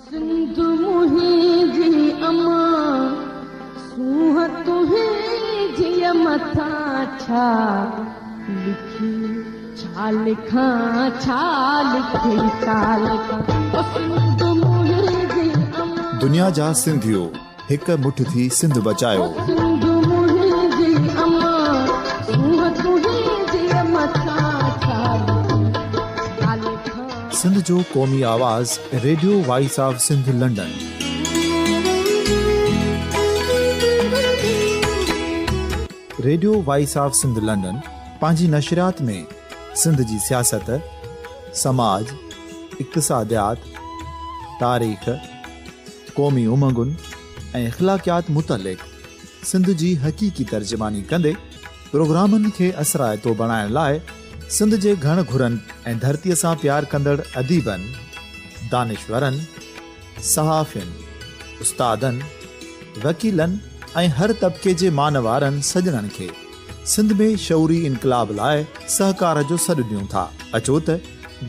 सिंध मुंहिंजी अमा सूह तुंहिंजी मथां छा लिखी छा लिखां छा लिखी छा लिखां सिंध मुंहिंजी अमा दुनिया जा सिंधियो हिक मुठ थी सिंध बचायो। सिंध मुंहिंजी अमा सूह तुंहिंजी मथां छा लिखां सिंध जो क़ौमी आवाज़ radio voice of Sindh London. Radio voice of Sindh London पंहिंजी नशरियात में सिंध जी सियासत, समाज, इक़्तिसादियात, तारीख़, क़ौमी उमंगुनि ऐं अख़लाक़ियात मुतलिक़ सिंध जी हक़ीक़ी तर्जुमानी कंदे प्रोग्रामनि खे असराइतो बणाइण लाइ सिंध जे घण घुरनि ऐं धरतीअ सां प्यार कंदड़ अदीबनि, दानिशवरनि, सहाफ़ियुनि, उस्तादनि, वकीलनि ऐं हर तबिके जे मानवारनि सजणनि खे सिंध में शऊरी इनक़लाब लाइ सहकार जो सॾु ॾियूं था। अचो त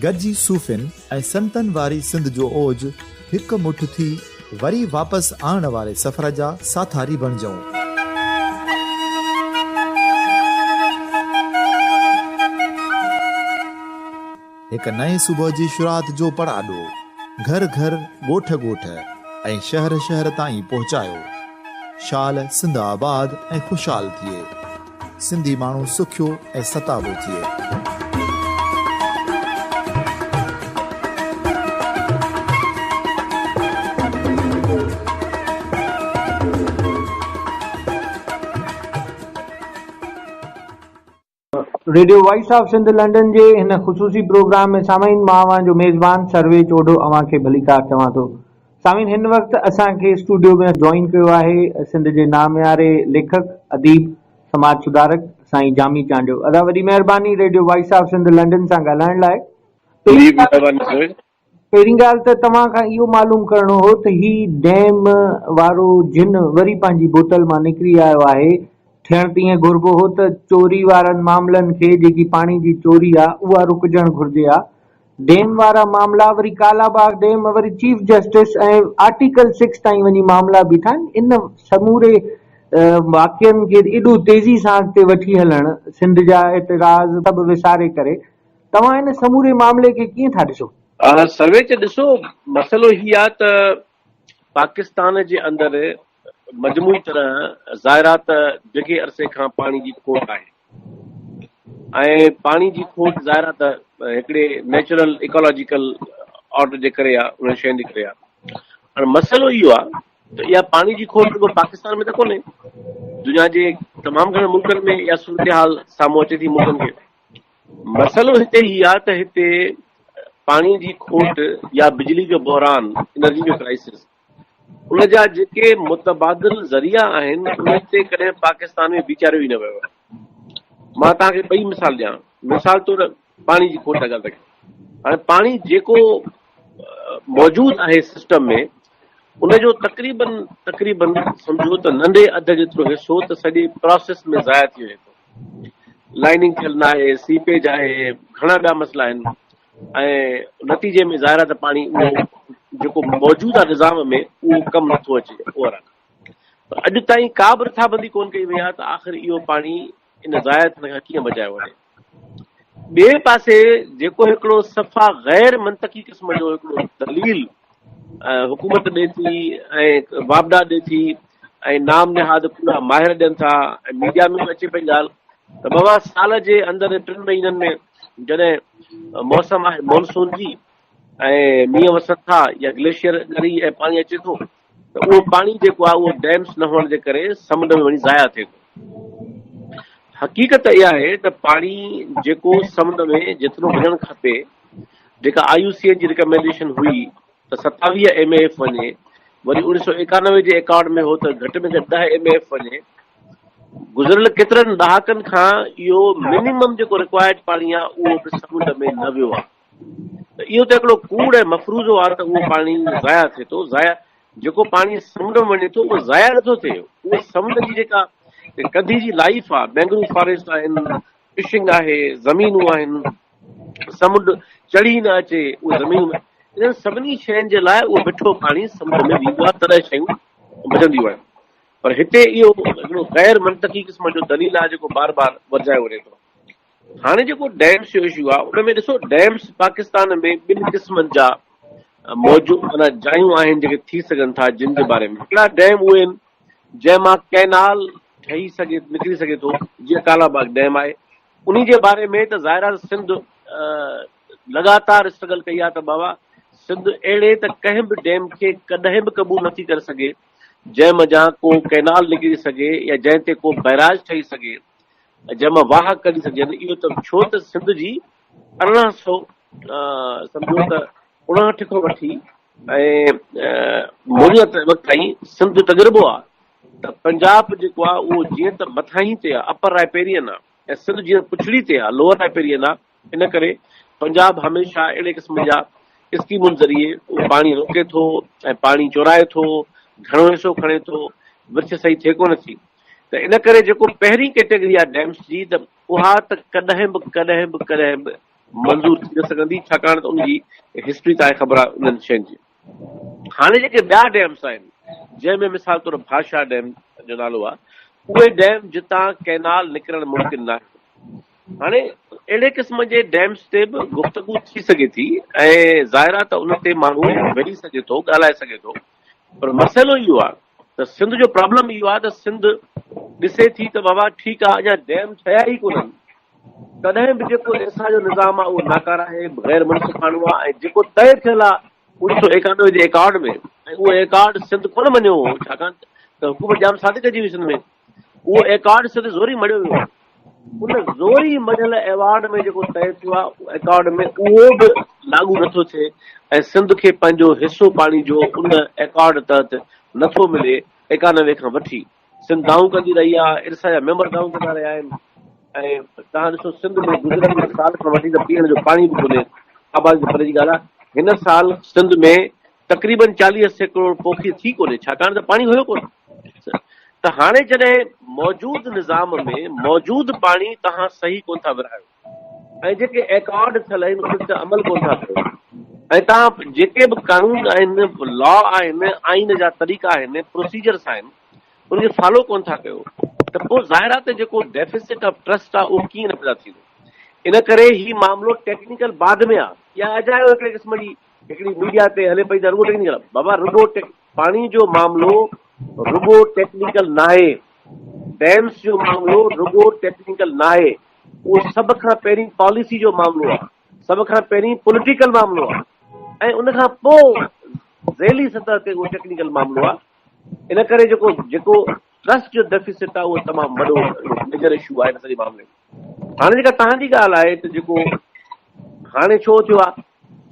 गॾिजी सूफ़ियुनि ऐं संतनि वारी सिंध जो ओज हिक मुठ थी वरी वापसि आणण वारे सफ़र जा साथारी बणिजऊं। हिक नए सुबुह जी शुरूआत जो पड़ाॾो घर घर, ॻोठ ॻोठ ऐं शहर शहर ताईं पहुचायो। शाल सिंध आबाद ऐं ख़ुशहाल थिए, सिंधी माण्हू सुखियो ऐं सताबो थिए। Radio voice of Sindh London जे हिन ख़ुसूसी प्रोग्राम में सामीन मां जो मेज़बान सर्वे चोडो अवां खे भलीकार चवां थो। सामीन हिन वक़्तु असांखे स्टूडियो में जॉइन कयो आहे सिंध जे नामियारे लेखक, अदीब, समाज सुधारक साईं जामी चांडियो। अदा वॾी महिरबानी radio voice of Sindh London सां ॻाल्हाइण लाइ। पहिरीं ॻाल्हि त तव्हां खां इहो मालूम करणो हो त ही डैम वारो जिन वरी पंहिंजी बोतल मां निकिरी आयो आहे। थियण त ईअं घुरिबो हो त चोरी वारनि मामलनि खे, जेकी पाणी जी चोरी आहे उहा रुकजणु घुरिजे हा। डैम वारा मामला वरी कालाबाग डैम, वरी चीफ जस्टिस ऐं आर्टिकल 6 ताईं वञी मामला बीठा आहिनि। इन समूरे वाक़िअनि खे एॾो तेज़ी सां अॻिते वठी हलण, सिंध जा एतिराज़ सभु विसारे करे, तव्हां इन समूरे मामले खे कीअं था ॾिसो? सर्वे च ॾिसो, मसइलो हीअ आहे त पाकिस्तान जे अंदरि मजमूई तरह ज़ाहिरा त डिघे अरसे खां पाणी जी खोट आहे ऐं पाणी जी खोट ज़ाहिरा त हिकिड़े नेचुरल इकोलॉजिकल ऑर्डर जे करे आहे, उन शयुनि जे करे आहे। हाणे मसइलो इहो आहे त इहा पाणी जी खोट रुॻो पाकिस्तान में त कोन्हे, दुनिया जे तमामु घणनि मुल्कनि में इहा सूरत हाल साम्हूं अचे थी मुल्कनि खे। मसइलो हिते हीअ आहे त हिते पाणी जी खोट या बिजली जो बहरान, एनर्जी जो क्राइसिस, उन जा जेके मुतबादिल ज़रिया आहिनि उन ते कॾहिं पाकिस्तान में वीचारियो ई न वियो आहे। मां तव्हांखे ॿई मिसाल ॾियां। मिसाल तौरु पाणी जी खोट ॻाल्हि रखे, हाणे पाणी जेको मौजूदु आहे सिस्टम में उनजो तक़रीबन सम्झो त नंढे अधु जेतिरो हिसो त सॼे प्रोसेस में ज़ाया थी वञे थो। लाइनिंग थियल न आहे, सीपेज आहे, घणा ॿिया मसइला आहिनि ऐं नतीजे में ज़ाहिर आहे त पाणी उहो जेको मौजूदु आहे निज़ाम में उहो कमु नथो अचे ओवरऑल। अॼु ताईं का बि रिथाबंदी कोन कई वई आहे त आख़िर इहो पाणी इन ज़ाया थियण खां कीअं बचायो वञे। ॿिए पासे जेको हिकिड़ो सफ़ा गैर मंतकी क़िस्म जो हिकिड़ो दलील हुकूमत ॾिए थी ऐं वापडा ॾिए थी ऐं नाम निहाद पूरा माहिर ॾियनि था ऐं मीडिया में अचे पई ॻाल्हि त बाबा साल जे अंदरि 3 महीननि में जॾहिं मौसम आहे मॉनसून जी ऐं मींहं वसनि था या ग्लेशियर ॻरी ऐं पाणी अचे थो त उहो पाणी जेको आहे उहो डैम्स न हुअण जे करे समुंड में वञी ज़ाया थिए थो। हक़ीक़त इहा आहे त पाणी जेको समुंड में जेतिरो वञणु खपे, जेका IUCN जी रिकमेंडेशन हुई त 27 MAF वञे, वरी 1991 जे अकॉर्ड में हो त घटि में घटि 10 MAF वञे। गुज़िरियल केतिरनि ॾहाकनि खां इहो मिनिमम जेको रिक्वायर्ड पाणी आहे उहो बि समुंड में न वियो आहे। त इहो त हिकिड़ो कूड़ ऐं मफ़रूज़ो आहे त उहो पाणी ज़ाया थिए थो। ज़ाया जेको पाणी समुंड में वञे थो उहो ज़ाया नथो थिए, उहो समुंड जी जेका कधी जी लाइफ आहे, मैंग्रोव फॉरेस्ट आहिनि, फिशिंग आहे, ज़मीनूं आहिनि, समुंड चढ़ी न अचे उहे ज़मीन में, इन्हनि सभिनी शयुनि जे लाइ उहो मिठो पाणी समुंड में वेंदो आहे, तॾहिं शयूं बचंदियूं आहिनि। पर हिते इहो हिकिड़ो गैर मंतकी क़िस्म जो दलील आहे जेको बार बार वधाए वञे थो। हाणे जेको डैम्स जो इशू आहे उन में ॾिसो, डैम्स पाकिस्तान में ॿिनि क़िस्मनि जा मौजूदु माना जायूं आहिनि जेके थी सघनि था, जिन जे बारे में हिकिड़ा डैम उहे आहिनि जंहिंमां कैनाल ठही सघे निकिरी सघे थो, जीअं कालाबाग डैम आहे। उन जे बारे में त ज़ाहिर आहे सिंध लगातार स्ट्रगल कई आहे त बाबा सिंध अहिड़े त कंहिं बि डैम खे कॾहिं बि क़बूल नथी करे सघे जंहिं मथां को कैनाल निकिरी सघे या जंहिं ते को बैराज ठही सघे, जंहिंमां वाह कढी सघनि। इहो त छो त सिंध जी 1800 सम्झो त 59 खां वठी ऐं मोहनियत वक़्त ताईं सिंध तजुर्बो आहे त पंजाब जेको आहे उहो जीअं त मथां ई ते आहे, अपर राइपेरियन आहे, ऐं सिंध जीअं पुछड़ी ते आहे, लोअर राइपेरियन आहे। इन करे पंजाब हमेशह अहिड़े क़िस्म जा स्कीमुनि ज़रिए उहो पाणी रोके थो ऐं पाणी चोराए थो, घणो हिसो खणे थो, विर्छ सही थिए कोन थी। त इन करे जेको पहिरीं कैटेगरी आहे डैम्स जी, त उहा त कॾहिं बि मंज़ूर थी न सघंदी, छाकाणि त उनजी हिस्ट्री तव्हांखे ख़बर आहे उन्हनि शयुनि जी। हाणे जेके ॿिया डैम्स आहिनि जंहिंमें मिसाल तौर भाषा डैम जो नालो आहे, उहे डैम जितां कैनाल निकिरणु मुमकिन न आहे। हाणे अहिड़े क़िस्म जे डैम्स ते बि गुफ़्तगू थी सघे थी ऐं ज़ाहिर आहे त उन ते माण्हू वेही सघे थो, ॻाल्हाए सघे थो। पर मसइलो इहो आहे त सिंध जो प्रॉब्लम इहो आहे त सिंध ॾिसे थी त बाबा ठीकु आहे, अञा डैम ठहिया ई कोन्हनि, तॾहिं बि जेको असांजो निज़ाम आहे उहो नाकार आहे, गैर मुनसिफ़ाणो आहे। ऐं जेको तइ थियल आहे 1991 जे एकॉर्ड में, ऐं उहो एकॉर्ड सिंध कोन मञियो हो, छाकाणि त हुकूमत जाम सादिक जी हुई सिंध में, उहो एकॉर्ड सिंध ज़ोरी मञियो वियो। उन ज़ोरी मञियल एवॉर्ड में जेको तइ थियो आहे एकॉर्ड में, उहो बि लागू नथो थिए ऐं सिंध खे पंहिंजो हिसो पाणी जो उन एकॉर्ड तहत नथो मिले। 91 खां वठी सिंध दाऊं कंदी रही आहे, इरसा जा मेंबर दाऊं कंदा रहिया आहिनि। ऐं तव्हां ॾिसो सिंध में गुज़िरियल साल खां वठी त पीअण जो पाणी बि कोन्हे, आबादी जे परे जी ॻाल्हि आहे। हिन साल सिंध में तक़रीबन 40-80 करोड़ पोखी थी कोन्हे, छाकाणि त पाणी हुयो कोन। त हाणे जॾहिं मौजूदु निज़ाम में मौजूदु पाणी तव्हां सही कोन था विरहायो ऐं जेके एकॉर्ड थियल आहिनि उन ते अमल कोन था कयो, ऐं तव्हां जेके बि कानून आहिनि, लॉ आहिनि, आइन जा तरीक़ा आहिनि, प्रोसीजर्स आहिनि, उनखे फॉलो कोन था कयो, त पोइ ज़ाहिर आहे त जेको डेफिसिट ऑफ ट्रस्ट आहे उहो कीअं न पैदा थींदो। इन करे हीउ मामिलो टेक्निकल बाद में आहे, या अजायो हिकिड़े क़िस्म जी हिकिड़ी मीडिया ते हले पई त रुगो टेक्निकल। बाबा रुगो पाणी जो मामिलो रुगो टेक्निकल न आहे, डैम्स जो मामिलो रुगो टेक्निकल न आहे, उहो सभ खां पहिरीं पॉलिसी जो मामिलो आहे, सभ खां पहिरीं पॉलिटिकल मामिलो आहे, ऐं उनखां पोइ ज़ैली सतह ते उहो टेक्निकल मामिलो आहे। इन करे जेको ट्रस्ट जो डेफिसिट आहे उहो तमामु वॾो मेजर इशू आहे इन सॼे मामले में। हाणे जेका तव्हांजी ॻाल्हि आहे त जेको हाणे छो थियो आहे,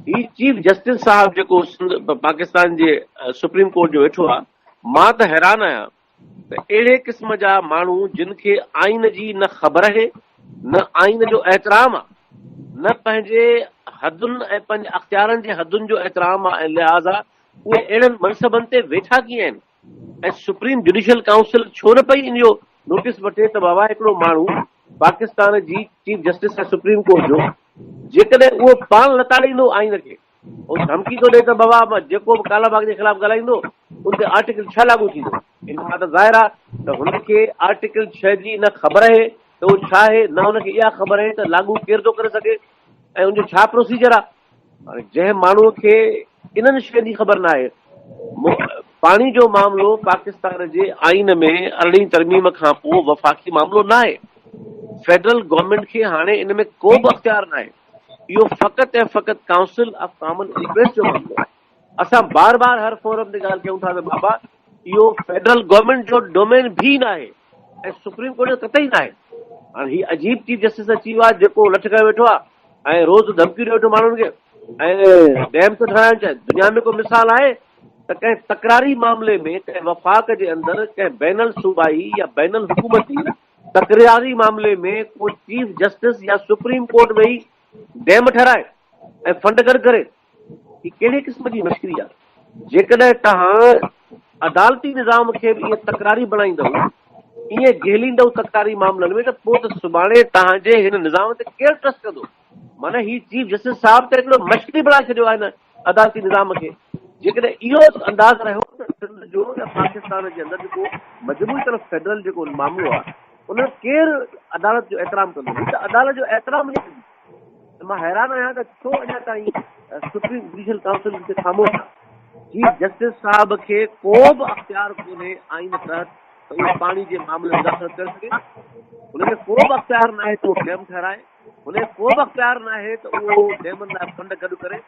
ही चीफ जस्टिस साहिबु जेको पाकिस्तान जे सुप्रीम कोर्ट जो वेठो आहे, मां त हैरान आहियां त अहिड़े क़िस्म जा माण्हू जिन खे आइन जी न ख़बर आहे, न आइन जो एहतराम आहे, न पंहिंजे हदुनि ऐं पंहिंजे अख़्तियारनि जे हदुनि जो एहतराम आहे, ऐं लिहाज़ा उहे अहिड़नि मनसबनि ते वेठा कीअं आहिनि। ऐं सुप्रीम जुडिशियल काउंसिल छो न पई इन जो नोटिस वठे त बाबा हिकिड़ो माण्हू पाकिस्तान जी चीफ जस्टिस आहे सुप्रीम कोर्ट जो, जेकॾहिं उहो पाण लताड़ींदो आइन खे, ऐं धमकी थो ॾे त बाबा जेको बि कालाबाग जे ख़िलाफ़ ॻाल्हाईंदो उन ते आर्टिकल 6 लागू थींदो। इन खां त ज़ाहिर आहे त हुनखे आर्टिकल 6 जी न ख़बर आहे त उहो छा आहे, न हुनखे इहा ख़बर आहे त लागू केरु थो करे सघे ऐं उनजो छा प्रोसीजर आहे। हाणे जंहिं माण्हूअ खे इन्हनि शयुनि जी ख़बर न आहे, पाणी जो मामिलो पाकिस्तान जे आइन में 18 तरमीम खां पोइ वफ़ाक़ी मामिलो न आहे। फेडरल गवर्नमेंट खे हाणे इन में को बि अख़्तियार न आहे, इहो फ़क़ति ऐं फ़क़ति काउंसिल ऑफ कॉमन इंटरेस्ट जो मामिलो आहे। असां बार बार हर फोरम ते ॻाल्हि कयूं था त बाबा इहो फेडरल गवर्नमेंट जो डोमेन बि न आहे ऐं सुप्रीम कोर्ट जो कतई न आहे। हाणे हीउ अजीब चीफ जस्टिस अची वियो आहे जेको लठ करे वेठो आहे ऐं रोज़ धमकी ॾे वेठो माण्हुनि खे ऐं डैम थो ठाहिणु चाहे। दुनिया में को मिसाल आहे त कंहिं तकरारी मामले में कंहिं वफ़ाक़ जे अंदरि कंहिं बैनल सूबाई या बैनल हुकूमती तकरारी मामले में को चीफ जस्टिस या सुप्रीम कोर्ट वेही डैम ठहिराए ऐं फंड गॾु करे? ही कहिड़े क़िस्म जी मश्करी आहे? जेकॾहिं तव्हां अदालती निज़ाम खे बि ईअं तकरारी बणाईंदव, ईअं घेलींदव तकरारी मामलनि में, त पोइ त सुभाणे तव्हांजे हिन निज़ाम ते केरु ट्रस्ट कंदो? माना ही चीफ जस्टिस साहिब त हिकिड़ो मश्करी बणाए छॾियो आहे अदालती निज़ाम खे। जेकॾहिं इहो अंदाज़ रहियो त सिंध जो या पाकिस्तान जे अंदरि जेको मजमूई तरफ़ फेडरल जेको मामिलो आहे उन केरु अदालत जो एतिराम कंदो, त अदालत जो एतिराम न कंदी। मां हैरान आहियां त छो अञा ताईं सुप्रीम जुडिशियल काउंसिल खे ख़ामोश आहे। चीफ जस्टिस साहब खे को बि अख़्तियार कोन्हे आइन तहत त उहो पाणी जे मामले में दाख़िल करे सघे। हुनखे को बि अख़्तियार न आहे त उहो डैम ठहिराए, हुनखे को बि अख़्तियार न आहे त उहो डैमनि लाइ फंड गॾु करे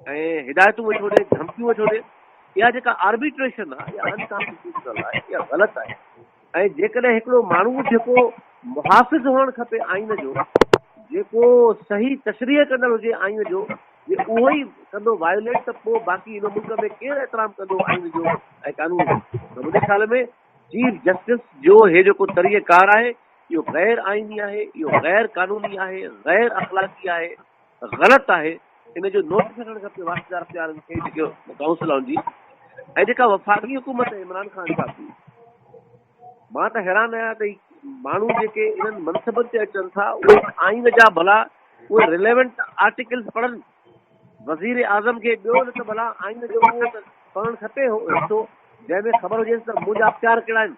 ऐं हिदायतूं वेठो ॾे, धमकियूं वेठो ॾे। इहा जेका आर्बिट्रेशन आहे इहा अनकॉन्स्टिट्यूशनल आहे, इहा ग़लति आहे। ऐं जेकॾहिं हिकिड़ो माण्हू जेको मुहाफ़िज़ हुअणु खपे आइन जो, जेको सही तशरीह कंदड़ हुजे आइन जो, जे उहो ई कंदो वायोलेट, त पोइ बाक़ी हिन मुल्क में केरु एतिराम कंदो आइन जो ऐं कानून जो। त मुंहिंजे ख़्याल में चीफ जस्टिस जो हे जेको तरीक़ेकार आहे इहो गैर आइनी आहे, इहो गैर कानूनी आहे, गैर अख़लाक़ी आहे, ग़लति आहे। इन जो नोटिस थियणु खपे वास्तेदार अख़्तियारनि खे, जेके काउंसिलनि जी। ऐं जेका वफ़ाक़ी हुकूमत इमरान ख़ान साहब जी, मां त हैरान आहियां त माण्हू जेके इन्हनि मनसबनि ते अचनि था उहे आइन जा भला उहे रिलेवेंट आर्टिकल्स पढ़नि। वज़ीर आज़म खे ॿियो न त भला आइन जो उहो त पढ़णु खपे हिसो जंहिंमें ख़बर हुजेसि त मुंहिंजा अख़्तियार कहिड़ा आहिनि,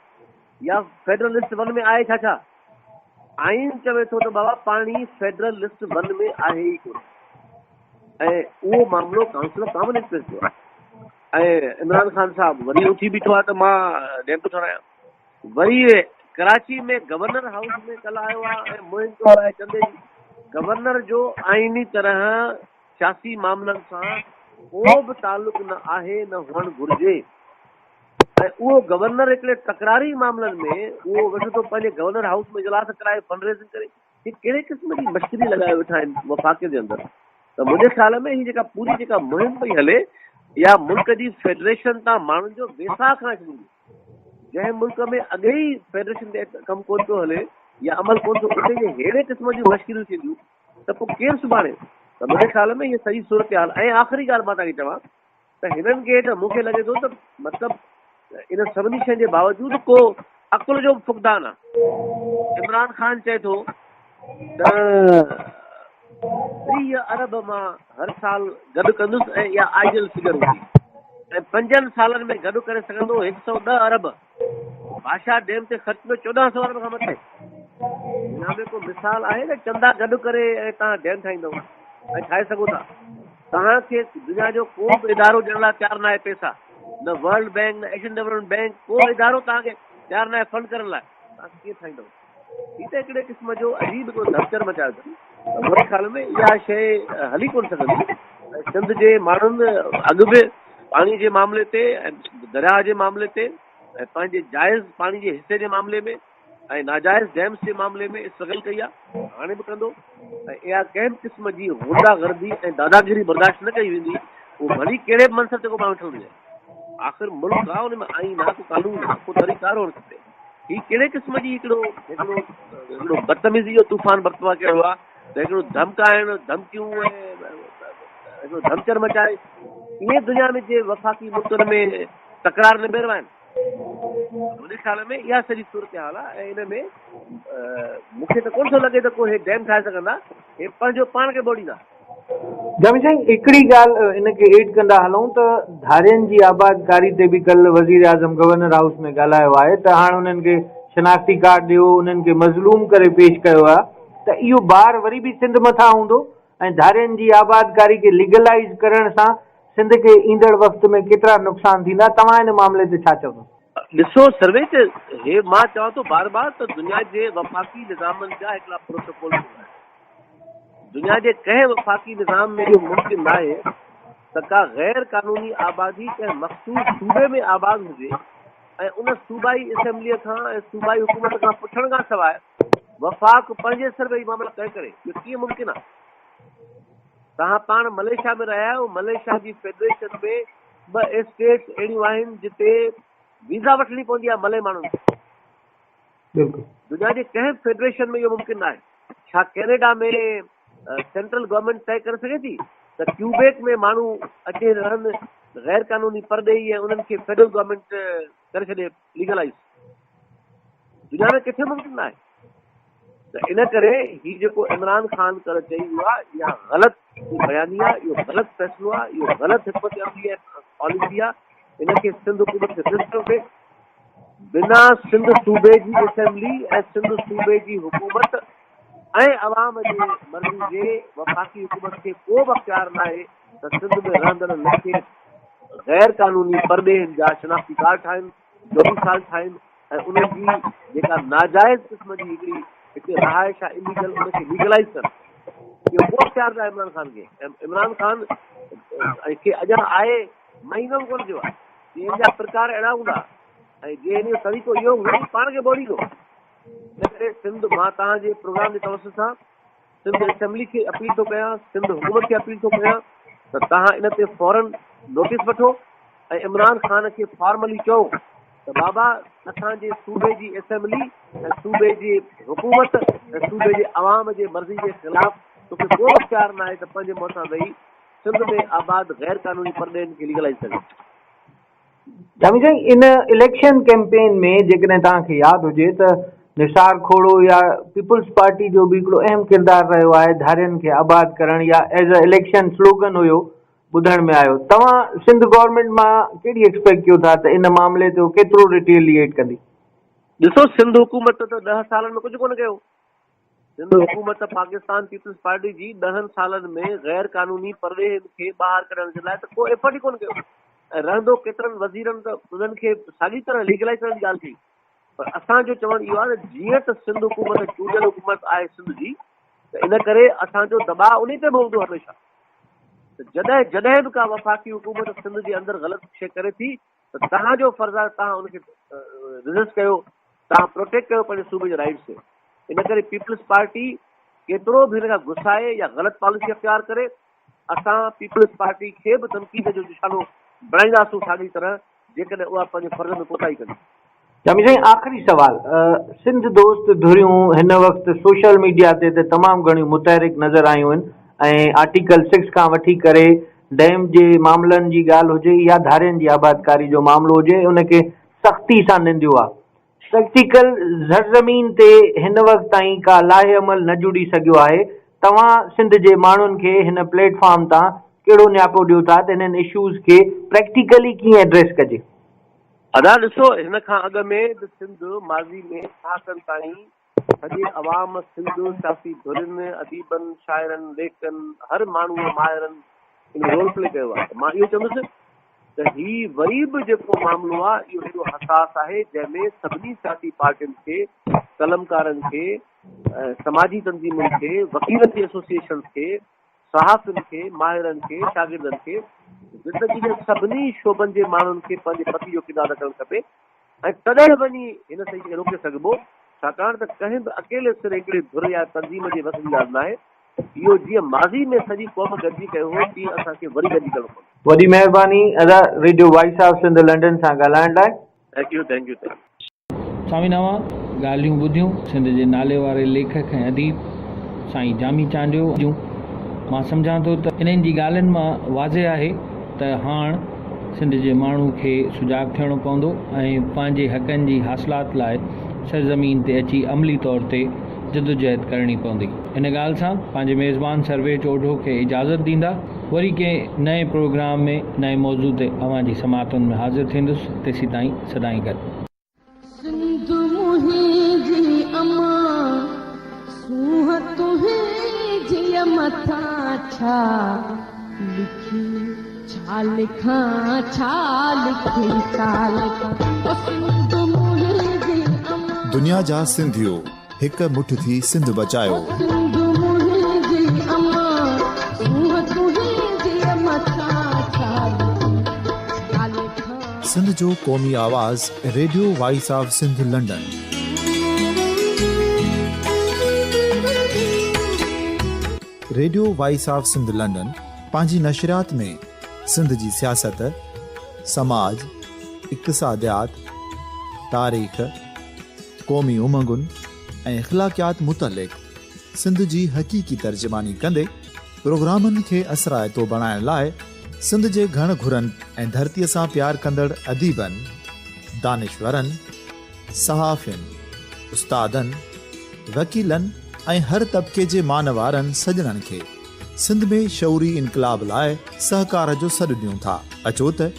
या फेडरल लिस्ट 1 में आहे छा छा। आइन चवे थो त बाबा पाणी फेडरल लिस्ट 1 में आहे ई कोन, ऐं उहो मामिलो काउंसिल ऑफ कॉमन इंटरेस्ट जो आहे। ऐं इमरान ख़ान साहब वरी उथी बीठो आहे त मां डैम थो ठारायां। वरी कराची में गवर्नर हाउस में कल्ह आयो आहे ऐं मुहिम कयो आहे चंदे जी। गवर्नर जो आइनी तरह सियासी मामलनि सां को बि तालुक न आहे, न हुअणु घुरिजे। ऐं उहो गवर्नर हिकिड़े तकरारी मामलनि में उहो वेठो थो पंहिंजे गवर्नर हाउस में इजलास कराए, फंड रेज़िंग करे। ही कहिड़े क़िस्म जी मश्करी लॻाए वेठा आहिनि वफ़ाक़े जे अंदरि। त मुंहिंजे ख़्याल में ही जेका पूरी जेका मुहिम पई हले इहा मुल्क जी फेडरेशन तां माण्हुनि जो वेसा खां शुरू। जंहिं मुल्क में अॻे ई फेडरेशन ते कमु कोन थो हले या अमल कोन थो, उते जे अहिड़े क़िस्म जूं मश्किरियूं थींदियूं त पोइ केरु सुभाणे। त मुंहिंजे ख़्याल में इहा सही सूरत हाल। ऐं आख़िरी ॻाल्हि मां तव्हांखे चवां त हिननि खे त मूंखे लॻे थो त मतिलबु इन सभिनी शयुनि जे बावजूदि को अकुल जो फुक़दान आहे। इमरान ख़ान चए थो त 30 अरब मां हर साल गॾु कंदुसि ऐं इहा आइडियल फिगर हूंदी, ऐं 5 सालनि में गॾु करे सघंदो 110 अरब। भाषा डैम ते ख़र्च में 1400 अरब खां मथे। हिन में को मिसाल आहे न चंदा गॾु करे ऐं तव्हां डैम ठाहींदव ऐं ठाहे सघो था। तव्हांखे दुनिया जो को बि इदारो ॾियण लाइ तयारु न आहे पैसा, न वर्ल्ड बैंक, न एशियन डेवलपमेंट बैंक, को इदारो तव्हांखे तयारु न आहे फंड करण लाइ। तव्हां कीअं ठाहींदव? ही त हिकिड़े क़िस्म जो अजीब हिकिड़ो धमचर मचायो अथनि। मुंहिंजे ख़्याल में इहा शइ हली कोन सघंदी। सिंध जे माण्हुनि अॻु बि पाणी जे मामले ते ऐं दरिया जे मामले ते ऐं पंहिंजे जाइज़ पाणी जे हिसे जे मामले में ऐं नाजाइज़ डैम्स जे मामले में स्ट्रगल कई आहे, हाणे बि कंदो। ऐं इहा कंहिं बि क़िस्म जी गुंडागर्दी ऐं दादागिरी बर्दाश्त न कई वेंदी, उहो भली कहिड़े बि मनसब ते को माण्हू ठहंदी आहे। आख़िर मुल्क आहे, हुन में आइन आहे, को कानून आहे, को तरीक़ार हुअणु खपे। ही कहिड़े क़िस्म जी हिकिड़ो बदतमीज़ी जो तूफ़ान बर्तवा कयो आहे त हिकिड़ो धमकाइण, धमकियूं ऐं हिकिड़ो धमचर मचाए। इहे दुनिया में जे वफ़ाक़ी मुल्कनि में तकरार निबेरवा आहिनि। मुंहिंजे ख़्याल में इहा सॼी सूरत हाल आहे। ऐं इन में मूंखे त कोन थो लॻे त को हे डैम ठाहे सघंदा, हे पंहिंजो पाण खे ॿोड़ींदा। जामी साईं हिकिड़ी ॻाल्हि इनखे एड कंदा हलूं त धारियुनि जी आबादकारी ते बि कल्ह वज़ीर आज़म गवर्नर हाउस में ॻाल्हायो आहे त हाणे उन्हनि खे शनाख्ती कार्ड ॾियो, उन्हनि खे मज़लूम करे पेश कयो आहे। त इहो बार वरी बि सिंध मथां हूंदो ऐं धारियुनि जी आबादकारी खे लीगलाइज़ करण सां सिंध खे ईंदड़ वक़्त में केतिरा नुक़सान थींदा, तव्हां हिन मामले ते छा चवंदो? ॾिसो सर्वे ते हे मां चवां थो बार बार त दुनिया जे वफ़ाक़ी निज़ामनि जा हिकिड़ा प्रोटोकॉल हूंदा आहिनि। दुनिया जे कंहिं वफ़ाक़ी निज़ाम में इहो मुमकिन न आहे त का गैर कानूनी आबादी कंहिं मख़सूस सूबे में आबाद हुजे ऐं उन सूबाई असेंबलीअ खां ऐं सूबाई हुकूमत खां पुछण खां सवाइ वफ़ाक़ पंहिंजे सर में ई मामला तइ करे। इहो कीअं मुमकिन आहे? तव्हां पाण मलेशिया में रहिया आहियो, मलेशिया जी फेडरेशन में 2 स्टेट्स अहिड़ियूं आहिनि जिते वीज़ा वठणी पवंदी आहे मले माण्हुनि खे। दुनिया जे कंहिं फेडरेशन में इहो मुमकिन न आहे। छा कैनेडा में सेंट्रल गवर्नमेंट तइ करे सघे थी त क्यूबेक में माण्हू अचे रहनि गैर कानूनी परदेही ऐं उन्हनि खे फेडरल गवर्नमेंट करे छॾे लीगलाइज़? दुनिया में किथे मुमकिन न आहे। त इन करे ही जेको इमरान ख़ान करे चई वियो आहे इहा ग़लति बयानी आहे, इहो ग़लति फ़ैसिलो आहे, इहो ग़लति हिकमत अमली ऐं पॉलिसी आहे। इनखे सिंध हुकूमत खे रजिस्टर थिए बिना सिंध सूबे जी असेंबली ऐं सिंध सूबे जी हुकूमत ऐं अवाम जे मर्ज़ी जे वफ़ाक़ी हुकूमत खे को बि अख़्तियार न आहे त सिंध में रहंदड़ खे गैर कानूनी परॾे जा शनाख़्ती कार्ड ठाहिनि, डोमिसाइल ठाहिनि ऐं उन जी जेका नाजाइज़ क़िस्म जी हिकिड़ी रहाइश आहे इलीगल उनखे लीगलाइज़ कनि। इहो को अख़्तियार आहे इमरान ख़ान खे। ऐं इमरान ख़ान खे अञा आहे महीनो बि कोन थियो आहे। जंहिंजा प्रकार अहिड़ा हूंदा ऐं जंहिं जो तरीक़ो इहो हूंदो पाण खे ॿोड़ींदो। इन करे सिंध मां तव्हांजे प्रोग्राम जे तवसत सां सिंध असेंबली खे अपील थो कयां, सिंध हुकूमत खे अपील थो कयां त तव्हां इन ते फौरन नोटिस वठो ऐं इमरान ख़ान खे फॉर्मली चओ त बाबा असांजे सूबे जी असेंबली ऐं सूबे जी हुकूमत ऐं सूबे जे अवाम जे मर्ज़ी जे ख़िलाफ़ तोखे को अख़्तियार न आहे त पंहिंजे मथां वेही सिंध में आबाद गैर कानूनी परॾेनि खे लीगलाइज़ करे। जामी साईं, इन इलेक्शन कैंपेन में जेकॾहिं तव्हांखे यादि हुजे त निसार खोड़ो या पीपुल्स पार्टी जो बि हिकिड़ो अहम किरदारु रहियो आहे धारियुनि खे आबाद करणु या एज़ अ इलेक्शन स्लोगन हुयो ॿुधण में आयो। तव्हां सिंध गवर्नमेंट मां कहिड़ी एक्सपेक्ट कयो था त इन मामले ते केतिरो रिटेलिएट कंदी? ॾिसो, सिंध हुकूमत त 10 सालनि में कुझु कोन कयो। सिंध हुकूमत पाकिस्तान पीपुल्स पार्टी जी 10 सालनि में गैर कानूनी परॾे खे ॿाहिरि कढण जे लाइ त को एफर्ट ई कोन कयो। ऐं रहंदो केतिरनि वज़ीरनि त उन्हनि खे साॻी तरह लीगलाइज़ करण जी ॻाल्हि थी। पर असांजो चवणु इहो आहे त जीअं त सिंध हुकूमत चूंडियल हुकूमत आहे सिंध जी, त इन करे असांजो दबाउ उन ते बि हूंदो हमेशह। त जॾहिं जॾहिं बि का वफ़ाक़ी हुकूमत सिंध जे अंदरि ग़लति शइ करे थी त तव्हांजो फर्ज़ु आहे तव्हां उनखे रिज़िस्ट कयो, तव्हां प्रोटेक्ट कयो पंहिंजे सूबे जे राइट्स खे। इन करे पीपुल्स पार्टी केतिरो बि हिन खां गुस्साए या ग़लति पॉलिसी अख़्तियार करे असां पीपुल्स पार्टी खे बि तनक़ीद जो निशानो बणाईंदासूं साॻी तरह जेकॾहिं उहा पंहिंजे फर्ज़ में कोताही कंदी। जामी साईं, आख़िरी सवाल, सिंध दोस्त धुरियूं हिन वक़्तु सोशल मीडिया ते तमामु घणियूं मुतहरिक नज़र आयूं आहिनि ऐं आर्टिकल 6 खां वठी करे डैम जे मामलनि जी ॻाल्हि हुजे या धारियुनि जी आबादकारी जो मामिलो हुजे उनखे सख़्ती सां निंदियो आहे। प्रैक्टिकल ज़रज़मीन ते हिन वक़्तु ताईं का लाहे अमल न जुड़ी सघियो आहे। तव्हां सिंध जे माण्हुनि खे हिन प्लेटफॉर्म तां कहिड़ो न्यापो ॾियो था त हिननि इशूज़ खे प्रैक्टिकली कीअं एड्रेस कजे? अदा ॾिसो, हिन खां अॻु में सिंध माज़ी में ॾहाकनि ताईं सॼे अवाम सिंध सियासी धुरियुनि अदीबनि शाइरनि लेखकनि हर माण्हूअ माहिरनि इन रोल प्ले कयो आहे। मां इहो चवंदुसि त ही वरी बि जेको मामिलो आहे इहो हेॾो हसास आहे जंहिंमें सभिनी सियासी पार्टियुनि खे, कलमकारनि खे, समाजी तंज़ीमुनि खे, वकीलनि जी एसोसिएशन खे, सहाफ़ियुनि खे, माहिरनि खे, शागिर्दनि खे, ज़िंदगी जे सभिनी शोबनि जे माण्हुनि खे पंहिंजे पति जो किरदारु रखणु खपे ऐं तॾहिं वञी हिन शइ खे रोके सघिबो। छाकाणि त कंहिं बि अकेले सिर हिकिड़ी धुर या तंज़ीम जे वस जी ॻाल्हि न आहे। इहो जीअं माज़ी में सॼी क़ौम गॾिजी कयो हो तीअं असांखे वरी गॾिजी करणो पवंदो। वॾी महिरबानी अदा radio voice of Sindh London सां ॻाल्हाइण लाइ। Thank U. स्वामी नवां ॻाल्हियूं ॿुधियूं सिंध जे नाले वारे लेखक ऐं अदीब साईं जामी चांडियो जूं। मां सम्झां थो त इन्हनि जी ॻाल्हियुनि मां वाज़े आहे त हाणे सिंध जे माण्हू खे सुजाग थियणो पवंदो ऐं पंहिंजे हक़नि जी हासिलात लाइ सरज़मीन ते अची अमली तौर ते जदोजहद करणी पवंदी। इन ॻाल्हि सां पंहिंजे मेज़बान सर्वेज ओढो खे इजाज़त ॾींदा। वरी कंहिं नए प्रोग्राम में नए मौज़ू ते अवां जी समातुनि में हाज़िर थींदुसि। तेसीं ताईं सदाईं गॾु। सिंध मुंहिंजी अमां सूंह तुंहिंजी मथां छा लिखी छा लिखां छा लिखी छा लिखां। सिंध मुंहिंजी अमां दुनिया जा सिंधियो हिक मुठ थी सिंध बचायो। सिंध मुंहिंजी अमां सूंह तुंहिंजी मथां छा लिखी छा लिखां। सिंध जो क़ौमी आवाज़ radio voice of Sindh London. Radio voice of Sindh London पंहिंजी नशरियात में सिंध जी सियासत, समाज, इक़्तिसादियात, तारीख़, क़ौमी उमंगुनि ऐं इख़्लाक़ियात मुतलिक़ सिंध जी हक़ीक़ी तर्जुमानी कंदे प्रोग्रामनि खे असराइतो बणाइण लाइ सिंध जे घण घुरनि ऐं धरतीअ सां प्यार कंदड़ अदीबनि, दानिश्वरनि, सहाफ़ियुनि, उस्तादनि, वकीलनि ऐं हर तबिके जे मान वारनि सॼणनि खे सिंध में शौरी इनकलाब लाइ सहकार जो सॾु ॾियूं था। अचो त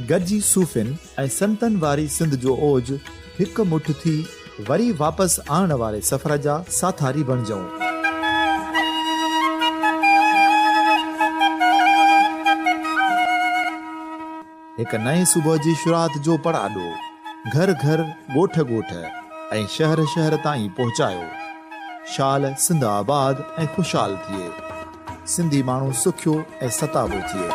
गॾिजी सूफ़िन ऐं संतनि वारी सिंध जो ओज हिकु मुठ थी वरी वापसि आणण वारे सफ़र जा साथारी बणिजऊं। हिकु नए सुबुह जी शुरूआत जो पड़ाॾो घर घर ॻोठ ॻोठ ऐं शहर शहर ताईं पहुचायो। शाल सिंध आबाद ऐं ख़ुशहाल थिए, सिंधी माण्हू सुखियो ऐं सताबो थिए।